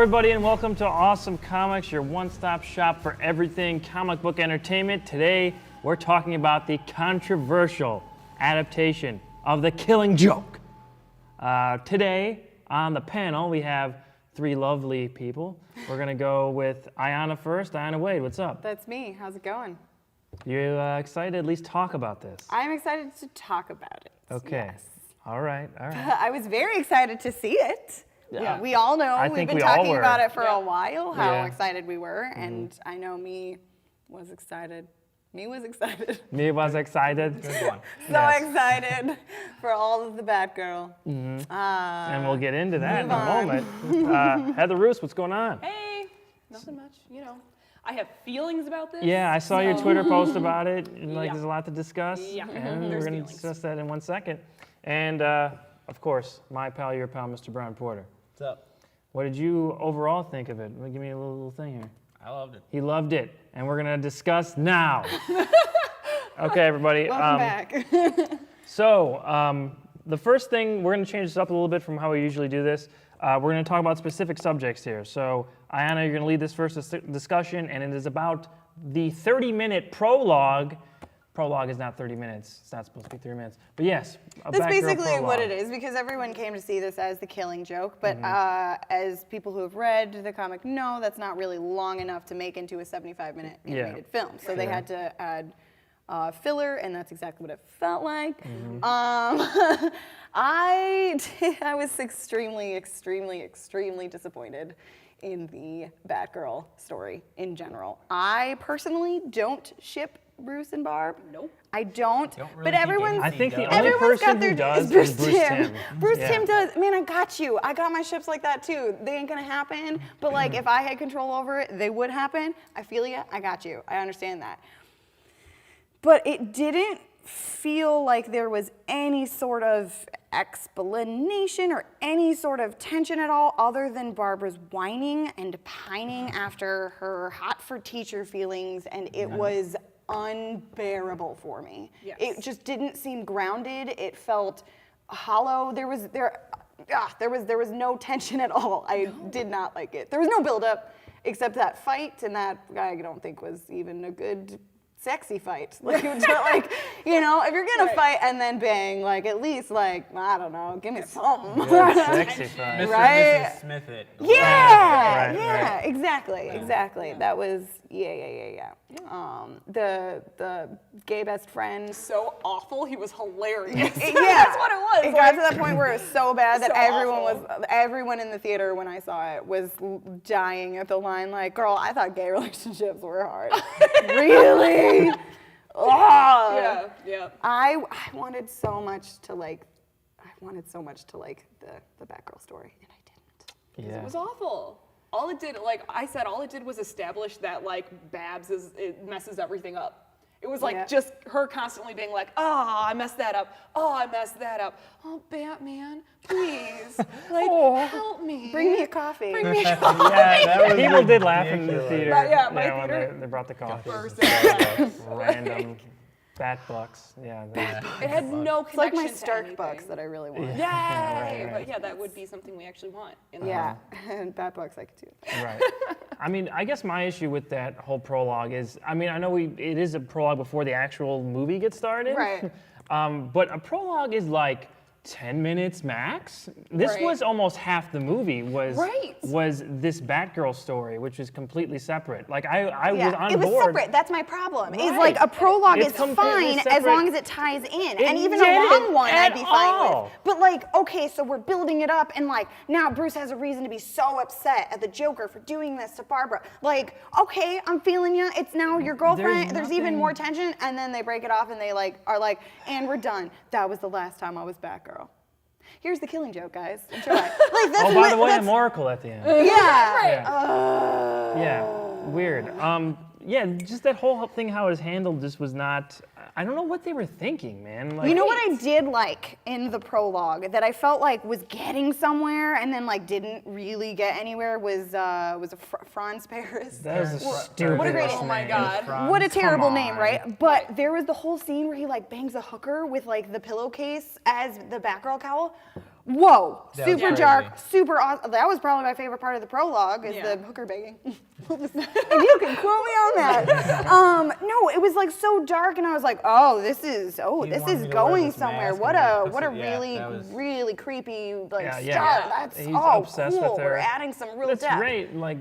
everybody, and welcome to Awesome Comics, your one-stop shop for everything comic book entertainment. Today, we're talking about the controversial adaptation of The Killing Joke. Today, on the panel, we have three lovely people. We're going to go with Ayanna first. Ayanna Wade, what's up? That's me. How's it going? You excited to at least talk about this? I'm excited to talk about it. Okay. Yes. All right. I was very excited to see it. Yeah. We all know, we've been we all talking were. about it for a while, how Yeah. excited we were, and I know me was excited. Me was excited. Me was excited. Good one. So excited for all of the Batgirl. And we'll get into that in a move moment. Heather Roos, what's going on? Hey, nothing much, I have feelings about this. Yeah, I saw your Twitter post about it. Like, Yeah. there's a lot to discuss. Yeah. And we're There's going to feelings. discuss that in 1 second. And, of course, my pal, your pal, Mr. Brian Porter. What's up? What did you overall think of it? Give me a little thing here. I loved it. He loved it, and we're going to discuss now. Okay, everybody. Welcome back. So, the first thing, we're going to change this up a little bit from how we usually do this. We're going to talk about specific subjects here. So, Ayanna, you're going to lead this first discussion, and it is about the 30-minute prologue. Prologue is not 30 minutes. It's not supposed to be 3 minutes. But yes, a That's Batgirl basically what prologue. it is, because everyone came to see this as The Killing Joke, but as people who have read the comic know, that's not really long enough to make into a 75-minute animated film. So they had to add filler, and that's exactly what it felt like. I was extremely, extremely, extremely disappointed in the Batgirl story in general. I personally don't ship Bruce and Barb. Nope. I don't. Don't really but think everyone's. I think the Does. only Everyone's person got who their does Bruce is Bruce Timm. Bruce Yeah. Timm does. Man, I got you. I got my ships like that too. They ain't gonna happen. But like, if I had control over it, they would happen. I feel you. I got you. I understand that. But it didn't feel like there was any sort of explanation or any sort of tension at all, other than Barbara's whining and pining after her hot for teacher feelings, and it was unbearable for me. Yes. It just didn't seem grounded. It felt hollow. There was no tension at all. I did not like it. There was no buildup except that fight, and that I don't think was even a good sexy fight. Like, it was just like, if you're gonna fight and then bang, like, at least, like, I don't know, give me something. Good, sexy fight. Mr. Right? and Mrs. Smith it. Right, Yeah, right. exactly. That was, yeah. The gay best friend. So awful, he was hilarious. Yeah, That's what it was. It got to that point where it was so bad that So everyone in the theater when I saw it was dying at the line. Like, girl, I thought gay relationships were hard. Really? Oh. Yeah. I wanted so much to like the Batgirl story, and I didn't. Yeah. It was awful. All it did, all it did was establish that, Babs it messes everything up. It was just her constantly being like, oh, I messed that up. Oh, I messed that up. Oh, Batman, please, help me. Bring me a coffee. Bring me a coffee. Yeah, that was people did laugh in the ridiculous. theater. Yeah, my when theater. they brought the coffee. First, Random bat bucks. Yeah. It had no It's like connection my to Stark anything. bucks that I really want. Yay! right. But yeah, that would be something we actually want. Yeah, and Bat bucks I could do. Right. I mean, I guess my issue with that whole prologue is, I mean, I know it is a prologue before the actual movie gets started. Right. But a prologue is like 10 minutes max. This Right. was almost half the movie was Right. this Batgirl story, which is completely separate. Like I was on it was board. separate. That's my problem. Is Right. like a prologue It's is completely fine as separate. long as it ties in, and even a didn't long one I'd at be fine all. with. But like, okay, so we're building it up, and like now Bruce has a reason to be so upset at the Joker for doing this to Barbara. Like, okay, I'm feeling you. It's now your girlfriend. There's even nothing- more tension, and then they break it off, and they are like, and we're done. That was the last time I was Batgirl. Here's The Killing Joke, guys. Enjoy. Like, that's Oh, by what- the way, that's- I'm Oracle at the end. yeah. Yeah, weird. Yeah, just that whole thing, how it was handled, just was not. I don't know what they were thinking, man. Like, You know what I did like in the prologue that I felt like was getting somewhere and then like didn't really get anywhere was Franz Paris. That was the stupidest What a great name. Oh my God. What a Come terrible on. name, right? But there was the whole scene where he like bangs a hooker with like the pillowcase as the Batgirl cowl. Whoa, That was super crazy. dark, super awesome. That was probably my favorite part of the prologue is Yeah. the hooker begging. If you can quote me on that. No, it was like so dark, and I was like, oh, this is He wanted is me to wear going this somewhere. mask What and a he what a puts it- yeah, really that was- really creepy like Yeah, start. yeah. That's He's obsessed cool. with her. We're adding some real That's depth. great. Like,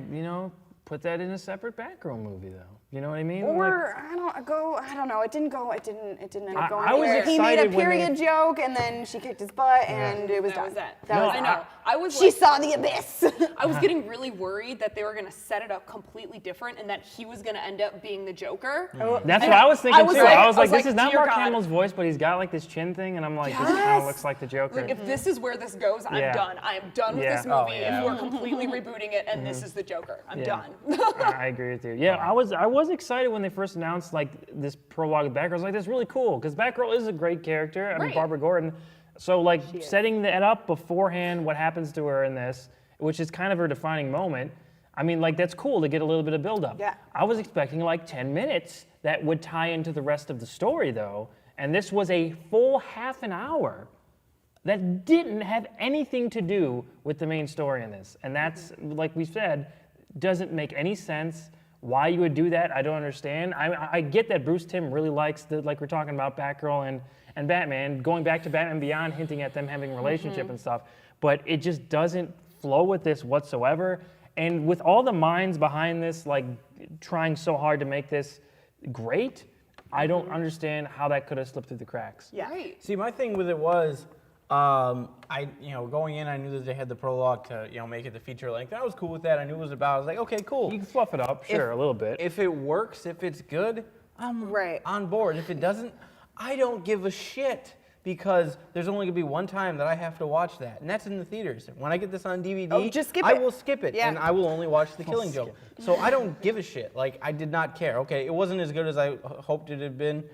put that in a separate Batgirl movie, though. You know what I mean? Or I don't know. It didn't end up going I was anywhere. He made a excited when period joke, and then she kicked his butt, and it was That done. was that. That was I it. know. I was She like, saw the abyss. I was getting really worried that they were gonna set it up completely different and that he was gonna end up being the Joker. That's And what I was thinking, I was too. like- I was I like, was this like, is not dear Mark God. Hamill's voice, but he's got like this chin thing, and I'm like, this kind of looks like the Joker. Like, if this is where this goes, I'm Yeah. done. I am done with Yeah. this Oh, movie. yeah. If we're completely rebooting it and this is the Joker, I'm Yeah. done. I agree with you. Yeah, I was excited when they first announced like this prologue of Batgirl. I was like, that's really cool because Batgirl is a great character. I mean, Right. Barbara Gordon. So like setting that up beforehand, what happens to her in this, which is kind of her defining moment. I mean, like that's cool to get a little bit of build up. Yeah. I was expecting like 10 minutes that would tie into the rest of the story though, and this was a full half an hour that didn't have anything to do with the main story in this. And that's, like we said, doesn't make any sense. Why you would do that, I don't understand. I get that Bruce Timm really likes like we're talking about Batgirl and Batman, going back to Batman Beyond, hinting at them having a relationship and stuff, but it just doesn't flow with this whatsoever. And with all the minds behind this, like trying so hard to make this great, I don't understand how that could have slipped through the cracks. Yeah. Right. See, my thing with it was, going in, I knew that they had the prologue to, make it the feature length. And I was cool with that. I knew what it was about. I was like, okay, cool. You can fluff it up, sure, a little bit. If it works, if it's good, I'm Right. on board. If it doesn't, I don't give a shit because there's only gonna be one time that I have to watch that, and that's in the theaters. When I get this on DVD, Oh, just skip I it. will skip it, Yeah. and I will only watch The Killing Joke. So I don't give a shit. Like, I did not care. Okay, it wasn't as good as I hoped it had been.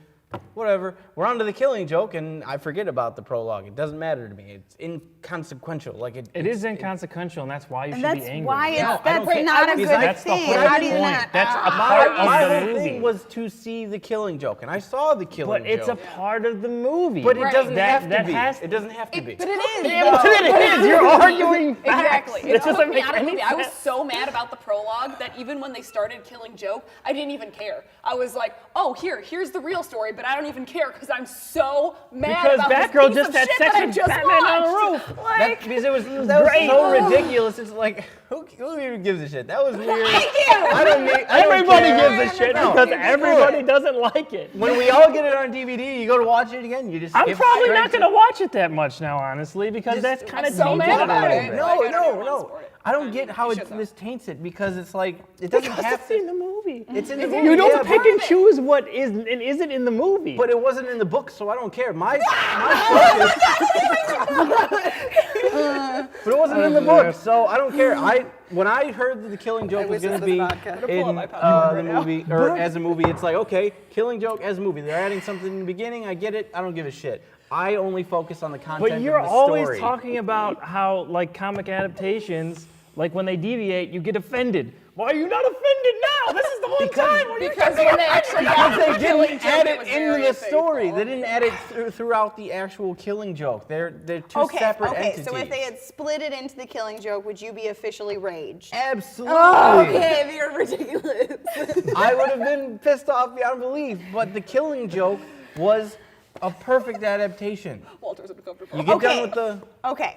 Whatever. We're on to The Killing Joke, and I forget about the prologue. It doesn't matter to me. It's inconsequential. Like It is inconsequential, and that's why you And should that's be angry. why No, I it's don't that's care. not a Because good that's the thing. whole How do you point. not? That's a my part of my the whole movie. thing was to see The Killing Joke, and I saw The Killing But it's a Joke. part of the movie. But it doesn't That- have to that be. has- It doesn't have to be. But it is. But it is. You're arguing facts. Exactly. It It took doesn't me make out of the any movie. I was sense. so mad about the prologue that even when they started Killing Joke, I didn't even care. I was like, oh, here's the real story, but I don't even care because I'm so mad Because about Batgirl this piece just of had shit sex that I with just Batman on the watched. roof. Like, Because that was so great. ridiculous. It's like, who even gives a shit? That was weird. I don't Everybody care. gives a shit No. because everybody doesn't like it. When we all get it on DVD, you go to watch it again, you just I'm skip probably straight not going to watch it that much now, honestly, because that's kind of so tainted mad it a about little it. bit. Like, No, I don't even wanna no. support it. I don't get how You it should, though. this taints it because it's like it doesn't Because have it's in to. the movie. It's in the Exactly. movie. You don't yeah, pick but- and choose what is and isn't in the movie. But it wasn't in the book, so I don't care. My focus. But it wasn't in the book, so I don't care. When I heard that The Killing Joke was wish going to this be was vodka. pull in up my pouch the movie, or as a movie, it's like, okay, Killing Joke as a movie. They're adding something in the beginning. I get it. I don't give a shit. I only focus on the content But you're of the always story. talking about how, like, comic adaptations, like when they deviate, you get offended. Why are you not offended now? This is the one time when you're Because when they actually got They the Killing didn't Joke, add it it was into very the story. faithful. They didn't add it throughout the actual Killing Joke. They're two Okay, separate okay. entities. So if they had split it into the Killing Joke, would you be officially raged? Absolutely. Oh, okay, you're ridiculous. I would have been pissed off beyond belief, but The Killing Joke was a perfect adaptation. Walter's uncomfortable. You get Okay. done with the. Okay.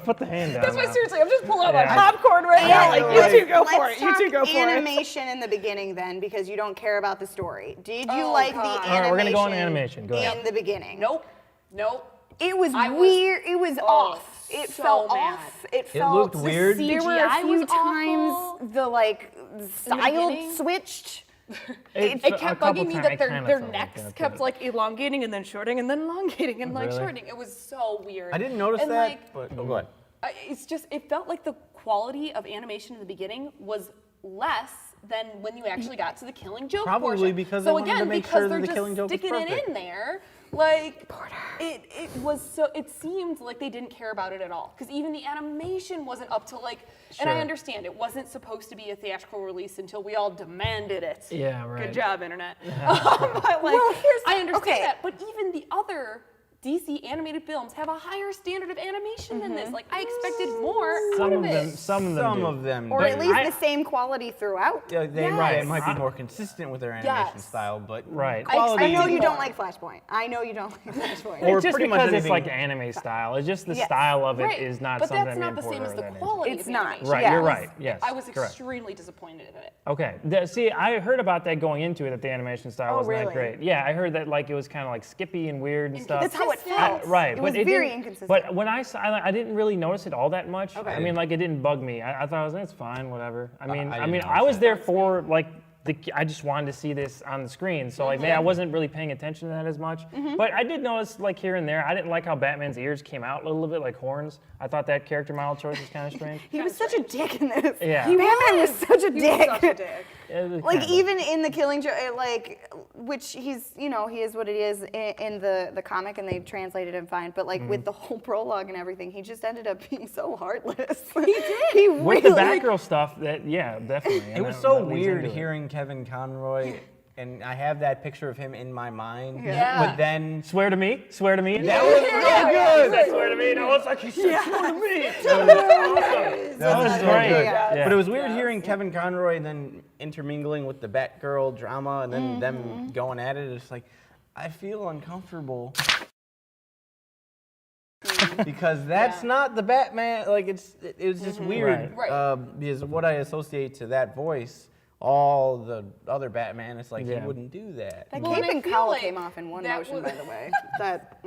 Put the hand down. That's why now. seriously, I'm just pulling out my Yeah. popcorn right now. Like, Let's you two go for Let's it. You two talk go for it. animation in the beginning then, because you don't care about the story. Did you Oh, like God. the All animation? right, we're gonna go on animation. Go ahead. In the beginning. Nope. It was I was- weird. It was oh, off. It so felt mad. off. It felt. looked weird. There were a CGI few was times awful. the like style beginning. switched. It a kept couple bugging me times, that it their kinda their felt necks like that, kept but- like elongating and then shorting and then elongating and like Really? shorting. It was so weird. I didn't notice and that, Like, but go ahead. it's just it felt like the quality of animation in the beginning was less than when you actually got to the Killing Joke Probably portion. because so they wanted to again, make because sure that they're the just Killing Joke was sticking it perfect. in there, like it was so it seemed like they didn't care about it at all because even the animation wasn't up to like. And I Sure. understand it wasn't supposed to be a theatrical release until we all demanded it. Yeah, right. Good job, internet. But like, Well, here's- I understand okay. that, but even the other DC animated films have a higher standard of animation than this. Like, I expected more Some out of of them, it. some of them Some do. of them, Or do. at least I- the same quality throughout. Yeah, they Yes. might be more consistent with their animation Yes. style, but Right. quality. I know you more. don't like Flashpoint. I know you don't like Flashpoint. Or It's just pretty much because it's anything- like anime style. It's just the Yes. style of it Right, is not but something that's I'm not the same as the that into. quality It's of not. animation. Right, Yeah. you're right. Yes, I was correct. extremely disappointed in it. Okay. See, I heard about that going into it, that the animation style Oh, wasn't that really? great. Yeah, I heard that like it was kind of like skippy and weird and stuff. That's how it felt. Right. It but was very didn't- inconsistent. But when I saw, I didn't really notice it all that much. Okay. I mean, like it didn't bug me. I thought it was, it's fine, whatever. I mean, I I didn't mean, notice I was it. there for like I just wanted to see this on the screen. So like, man, I wasn't really paying attention to that as much. But I did notice like here and there, I didn't like how Batman's ears came out a little bit like horns. I thought that character model choice was kind of strange. He was such a dick in this. Yeah. Batman was such a He dick. was such a dick. Like Kinda. even in the Killing Joke, like which he's he is what it is in the comic, and they translated him fine. But like with the whole prologue and everything, he just ended up being so heartless. He did. He With the really. Batgirl stuff, that yeah, definitely. It was that- so that leads weird into it. hearing Kevin Conroy, and I have that picture of him in my mind. Yeah. But then Swear to me, swear to me. that was really good. That's swear to me. No, it's like he said swear to me. That was awesome. That was so great. good. Yeah. But it was weird hearing Kevin Conroy and then intermingling with the Batgirl drama and then them going at it. It's like, I feel uncomfortable. Because that's not the Batman. Like it was just weird. Right. Right. Because what I associate to that voice, all the other Batman, it's like Yeah. he wouldn't do that. That Well, cape and I and feel cowl like came off in one that motion, was- by the way. That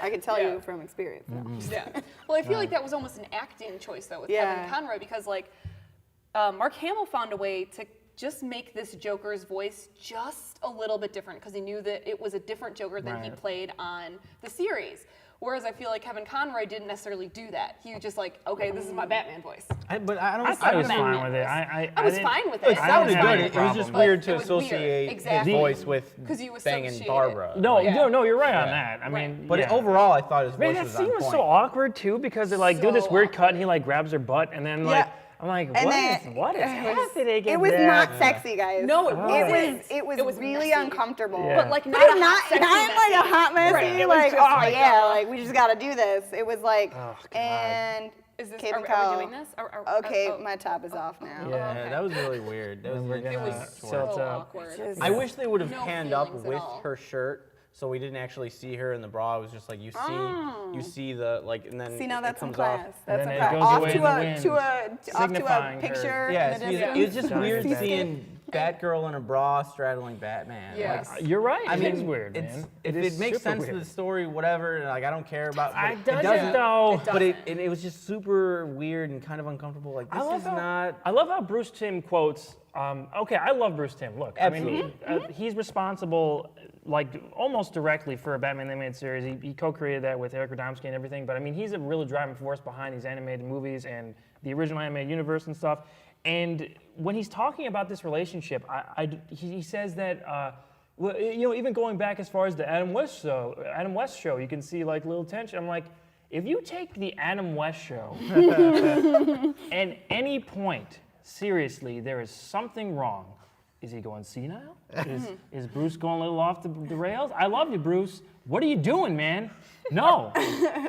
I can tell Yeah. you from experience. now. Yeah. Well, I feel like that was almost an acting choice though with Yeah. Kevin Conroy because like Mark Hamill found a way to just make this Joker's voice just a little bit different because he knew that it was a different Joker than he Right. played on the series. Whereas I feel like Kevin Conroy didn't necessarily do that. He was just like, okay, this is my Batman voice. But I don't. I thought he was don't- fine with it. I was didn't- fine with It it. I sounded didn't have good. any It was just problem. weird to It was weird. associate Exactly. his voice with 'Cause you banging associate it. Barbara. No, Yeah. no, you're right on Yeah. that. I mean, Right. But yeah. overall, I thought his Man, voice that was scene on was point. so awkward too because they like do this So weird cut and awkward. he like grabs her butt and then Yeah. like I'm like, And what then is happening? It was in not that? sexy, guys. No, it It wasn't. was really messy. uncomfortable. Yeah. But like But not a not sexy like messy. a hot messy, Right. It was like, just oh like, yeah, like we just gotta do this. It was like, Oh, God. and Is this, Cape are, and are we cowl. doing this? Okay, oh. my top is off now. Yeah. Yeah, that was really weird. That was we're really gonna- It weird. was So so it's, awkward. Just- I wish they would have No panned up feelings at with all. her shirt, so we didn't actually see her in the bra. It was just like you see the like, and then See, now it that's some comes off. class. That's then some it class. goes Off away in to the a wind, off to signifying a her- picture. Yeah, in the it was distance. just Sorry, weird Batman. seeing Batgirl in a bra straddling Batman. Yes. Like, You're right. I It mean, is weird, it's, man. if is it makes super sense weird. to the story, whatever. Like I don't care about. but It doesn't though. But it was just super weird and kind of uncomfortable. Like this is not. I love how Bruce Timm quotes. Okay, I love Bruce Timm. Look, I mean, Absolutely. he's responsible, like almost directly for a Batman the Animated Series. He co-created that with Eric Radomski and everything. But I mean, he's a really driving force behind these animated movies and the original animated universe and stuff. And when he's talking about this relationship, he says that. Well, you know, even going back as far as the Adam West show, you can see like little tension. I'm like, if you take the Adam West show, at any point, seriously, there is something wrong. Is he going senile? Is Bruce going a little off the rails? I love you, Bruce. What are you doing, man? No,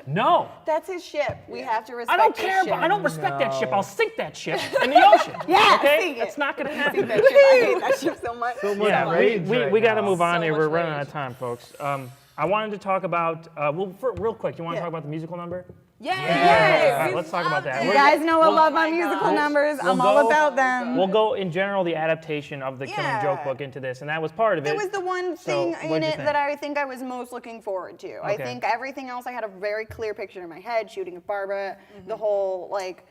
no. That's his ship. We have to respect I don't his care, ship. but I don't respect that ship. I'll sink that ship in the ocean. Yeah, okay? sink it. That's not gonna Sink happen. that ship. I hate that ship so much. So much Yeah, rage we right got to now. move on So here. much We're running rage. out of time, folks. I wanted to talk about, real quick, you want to Yeah. talk about the musical number? Yay! Yes. All right, let's talk about that. You We're- guys know I love my my musical gosh. numbers. We'll I'm all go- about them. We'll go in general the adaptation of the Killing Yeah. Joke book into this, and that was part of it. It was the one So, thing what'd in you it think? that I think I was most looking forward to. I Okay. think everything else I had a very clear picture in my head, shooting of Barbara, the whole like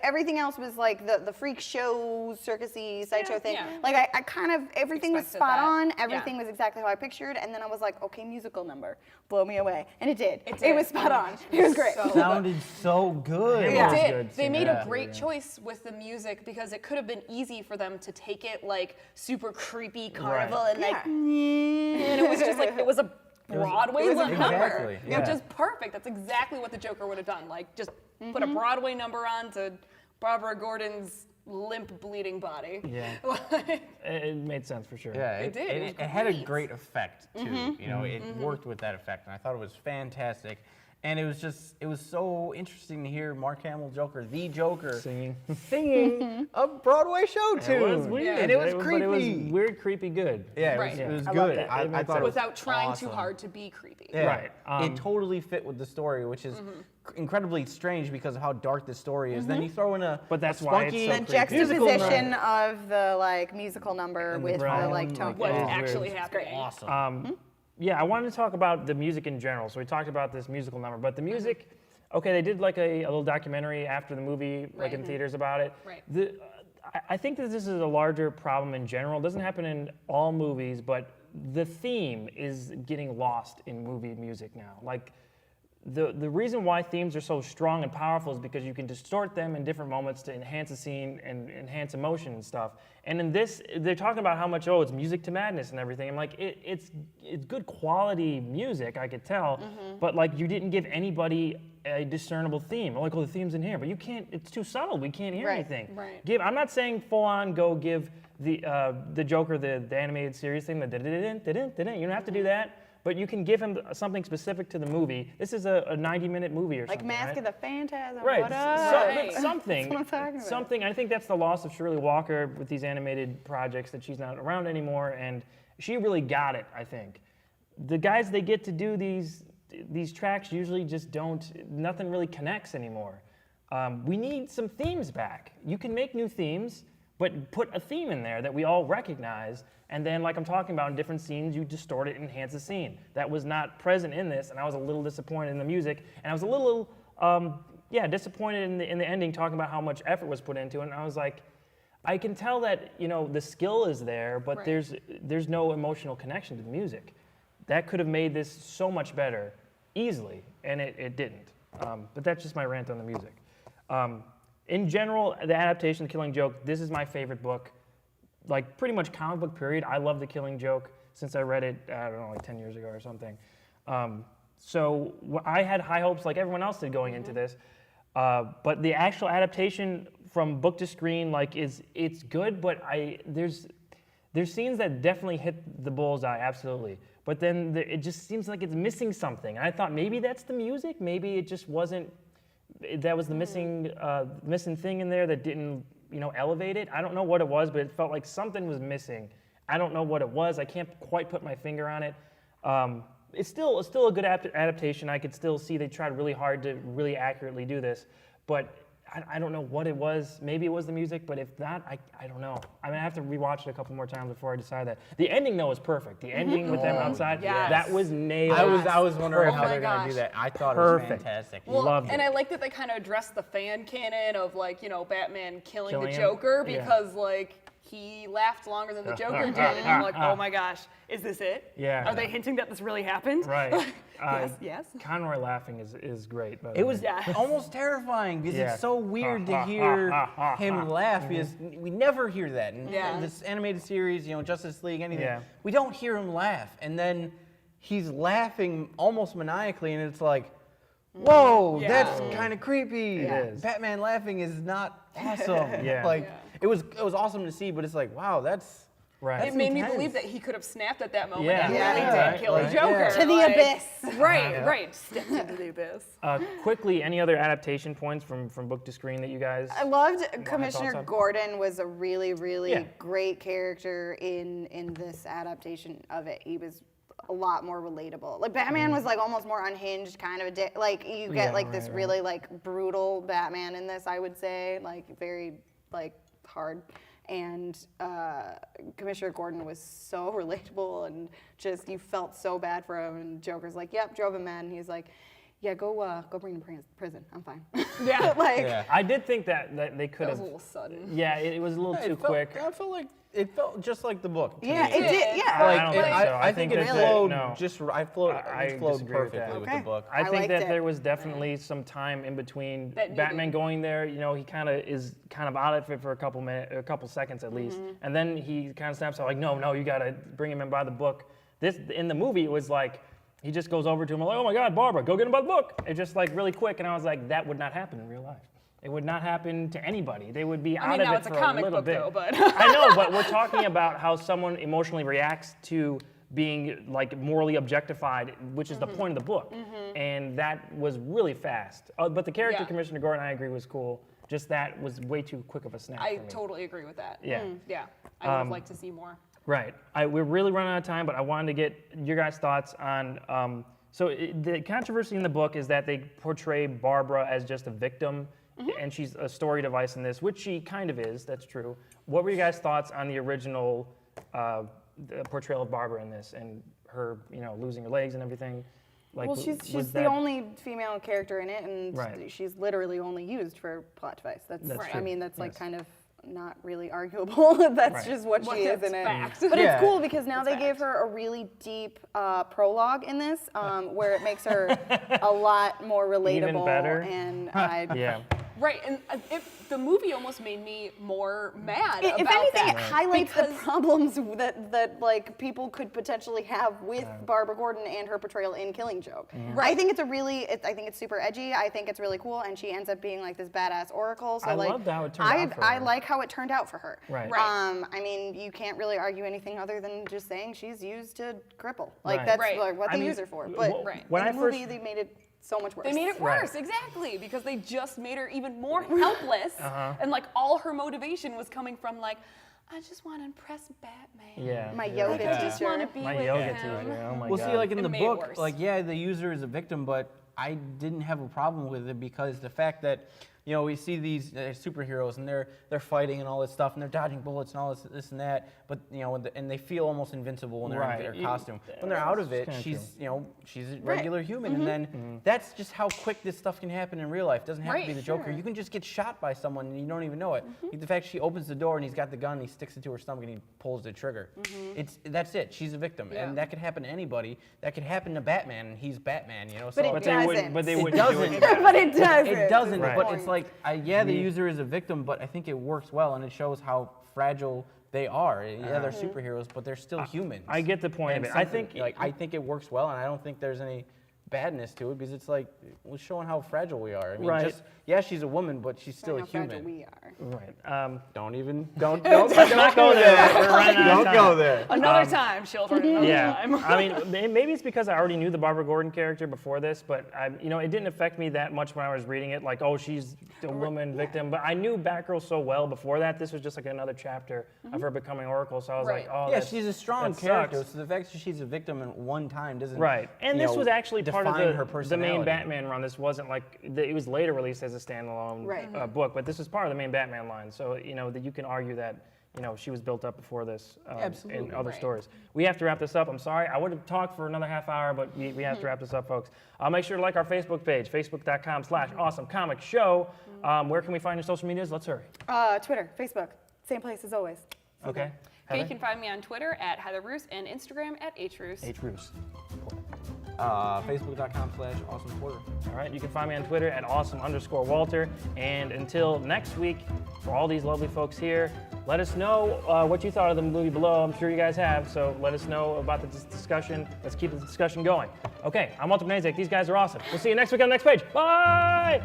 everything else was like the freak show, circusy, sideshow thing. yeah. Like I kind of everything was Expected spot that. on. Yeah. Everything was exactly how I pictured, and then I was like, okay, musical number, blow me away, and it did. It It did. was spot on. It was great. So Sounded so good. Yeah. was Did. good They too. made Yeah. a great choice with the music because it could have been easy for them to take it like super creepy carnival and like, Yeah. and it was just like it was a Broadway it was number, exactly, which yeah. is perfect. That's exactly what the Joker would have done. Like just put a Broadway number on to Barbara Gordon's limp, bleeding body. Yeah. It made sense for sure. Yeah, It did. It was It had a great. great effect too. You know, it worked with that effect, and I thought it was fantastic. And it was so interesting to hear Mark Hamill Joker, the Joker, Singing. singing a Broadway show tune. It was weird. and it was but creepy. it was weird, creepy, good. Yeah, Right. it was I loved good. it. I It made thought it was Without trying awesome. too hard to be creepy. Yeah. Right, it totally fit with the story, which is incredibly strange because of how dark the story is. Then you throw in But that's a why it's spunky so The creepy. juxtaposition of the like musical number And the with the brown, like tone. like, What It is actually weird. happening. awesome. Yeah, I wanted to talk about the music in general. So we talked about this musical number, but the music, okay, they did like a little documentary after the movie, like in theaters about it. Right. I think that this is a larger problem in general. It doesn't happen in all movies, but the theme is getting lost in movie music now. Like, the reason why themes are so strong and powerful is because you can distort them in different moments to enhance a scene and enhance emotion and stuff. And in this, they're talking about how much, it's music to madness and everything. I'm like, it's good quality music, I could tell, but like you didn't give anybody a discernible theme. I'm like, the theme's in here, but you can't, it's too subtle, we can't hear Right, anything. right. I'm not saying full on go give the Joker the animated series thing, you don't have to do that. But you can give him something specific to the movie. This is a 90-minute movie or Like something. Mask right? of the Phantasm. Right. What up? Right. Something. That's what I'm talking about. Something. I think that's the loss of Shirley Walker with these animated projects, that she's not around anymore, and she really got it, I think. The guys they get to do these tracks usually just nothing really connects anymore. We need some themes back. You can make new themes, but put a theme in there that we all recognize, and then, like I'm talking about, in different scenes, you distort it and enhance the scene. That was not present in this, and I was a little disappointed in the music, and I was a little, disappointed in the ending, talking about how much effort was put into it, and I was like, I can tell that, the skill is there, but Right. there's no emotional connection to the music. That could have made this so much better, easily, and it didn't. But that's just my rant on the music. In general, the adaptation, The Killing Joke, this is my favorite book. Like, pretty much comic book period. I love The Killing Joke since I read it, I don't know, like 10 years ago or something. So I had high hopes like everyone else did going into this. But the actual adaptation from book to screen, like, it's good, but there's scenes that definitely hit the bullseye, absolutely. But then it just seems like it's missing something. And I thought maybe that's the music, maybe it just wasn't, that was the missing thing in there that didn't, elevate it. I don't know what it was, but it felt like something was missing. I don't know what it was. I can't quite put my finger on it. It's still a good adaptation. I could still see they tried really hard to really accurately do this, but I don't know what it was. Maybe it was the music, but if not, I don't know. I'm gonna have to rewatch it a couple more times before I decide that. The ending though was perfect. The ending with them outside, yes. that was nailed. I was wondering how Oh they're my gonna do gosh. that. I thought Perfect. it was fantastic. Well, Loved and it. I like that they kind of addressed the fan canon of Batman killing Killing the him? Joker Yeah. because he laughed longer than the Joker did, and I'm like, oh my gosh, is this it? Yeah. Are they hinting that this really happened? Right. Yes. Conroy laughing is great. By the It way. was Yeah. almost terrifying because Yeah. it's so weird to hear him laugh because we never hear that in Yeah. this animated series, Justice League, anything. Yeah. We don't hear him laugh, and then he's laughing almost maniacally, and it's like, whoa, Yeah. that's kind of creepy. It is. Batman laughing is not awesome. Yeah. Like Yeah. it was awesome to see, but it's like, wow, that's right. It made me intense. believe that he could have snapped at that moment Yeah. and Yeah. really Right, did kill right. the Joker. Yeah. To the like- abyss. Right, right. Stepped into the abyss. Quickly, any other adaptation points from book to screen that you guys? I loved thoughts on? Commissioner Gordon was a really, really Yeah. great character in this adaptation of it. He was a lot more relatable. Like Batman was like almost more unhinged, kind of a like you get Yeah, like this right. really like brutal Batman in this. I would say like very like hard. And Commissioner Gordon was so relatable and just you felt so bad for him. And Joker's like, "Yep, drove him mad." And he's like, "Yeah, go bring him to prison. I'm fine." Yeah. like. yeah. I did think that they could That was have. a little sudden. Yeah, it was a little too quick. I felt like it felt just like the book. to Yeah, me. it did. Yeah. I Like don't it, think so. I think it that flowed no. just. I flowed. I It flowed disagree with that. perfectly with Okay. the book. I think liked that it. there was definitely some time in between That Batman needed- going there. He kind of is out of it for a couple seconds at least, and then he kind of snaps out like, no, you gotta bring him in by the book. This in the movie it was like he just goes over to him like, oh my God, Barbara, go get him by the book. It's just like really quick, and I was like, that would not happen in real life. It would not happen to anybody. They would be I out mean, of now it it's a for comic little book, bit. though, but I know, but we're talking about how someone emotionally reacts to being like morally objectified, which is the point of the book. And that was really fast. But the character Yeah. Commissioner Gordon, I agree, was cool. Just that was way too quick of a snap I for me. totally agree with that. Yeah. Yeah, I would have liked to see more. Right. We're really running out of time, but I wanted to get your guys' thoughts on. The controversy in the book is that they portray Barbara as just a victim, and she's a story device in this, which she kind of is. That's true. What were your guys' thoughts on the original the portrayal of Barbara in this, and her, losing her legs and everything? Like, Well, was she's that- the only female character in it, and Right. she's literally only used for plot device. That's That's I true. mean, that's like Yes. kind of not really arguable. That's Right. just what Well, she is that's in it. fact. But Yeah. it's cool because now It's they gave fact. her a really deep prologue in this, where it makes her a lot more relatable. Even better? And I. Yeah. Right, and the movie almost made me more mad If about anything, that. it highlights the because- problems that like people could potentially have with Barbara Gordon and her portrayal in Killing Joke. I think I think it's super edgy. I think it's really cool, and she ends up being like this badass oracle. So I like, loved how it turned out for I her. like how it turned out for her. Right. Right. I mean, you can't really argue anything other than just saying she's used to cripple. Like Right. that's Right. like what I they mean, use her for. But Right. when in I the first- movie, they made it so much worse. They made it Right. worse, exactly, because they just made her even more helpless, and like all her motivation was coming from like, I just want to impress Batman. Yeah. My you're yoga right. I just teacher. want to be My with yoga him. teacher. Oh my Well, god. see, like in It the made it book, worse. like yeah, the user is a victim, but I didn't have a problem with it because the fact that we see these superheroes and they're fighting and all this stuff and they're dodging bullets and all this and that, but and they feel almost invincible when they're Right. in their costume. When they're out of it, Kinda she's she's a regular human, and then that's just how quick this stuff can happen in real life. It doesn't have to be Right, the Joker. sure. You can just get shot by someone and you don't even know it. Like the fact she opens the door and he's got the gun, and he sticks it to her stomach and he pulls the trigger. That's it. She's a victim, Yeah. and that could happen to anybody. That could happen to Batman, and he's Batman. But So it But they wouldn't. doesn't. But they It wouldn't do doesn't. it. but it doesn't. it doesn't, Right. but it's like, the user is a victim, but I think it works well, and it shows how fragile they are. Yeah, they're superheroes, but they're still humans. I get the point And of it. I something- think I think it works well, and I don't think there's any badness to it because it's like we're showing how fragile we are. I mean, Right. she's a woman, but she's still How a fragile human. we are. right. Don't Let's not go there. We're running out of don't go time. there. Another time, children. Another Yeah, time. I mean, maybe it's because I already knew the Barbara Gordon character before this, but it didn't affect me that much when I was reading it. Like, oh, she's a woman victim, but I knew Batgirl so well before that. This was just like another chapter of her becoming Oracle. So I was Right. like, oh, Yeah, she's a strong that character, sucks. so the fact that she's a victim at one time doesn't Right, and this was actually part of define her the main personality. Batman run. This wasn't like it was later released as a standalone Right. book, but this is part of the main Batman line. So that you can argue that she was built up before this in Absolutely. other Right. stories. We have to wrap this up. I'm sorry, I would have talked for another half hour, but we have to wrap this up, folks. Make sure to like our Facebook page, facebook.com/awesomecomicshow. Where can we find your social medias? Let's hurry. Twitter, Facebook, same place as always. Okay. Okay, Heather? you can find me on Twitter at Heather Roos and Instagram at HRoos. H. Roos. Facebook.com/awesomeporter. All right, you can find me on Twitter at awesome_Walter. And until next week, for all these lovely folks here, let us know what you thought of the movie below. I'm sure you guys have, so let us know about the discussion. Let's keep the discussion going. Okay, I'm Walter Benezek. These guys are awesome. We'll see you next week on the next page. Bye!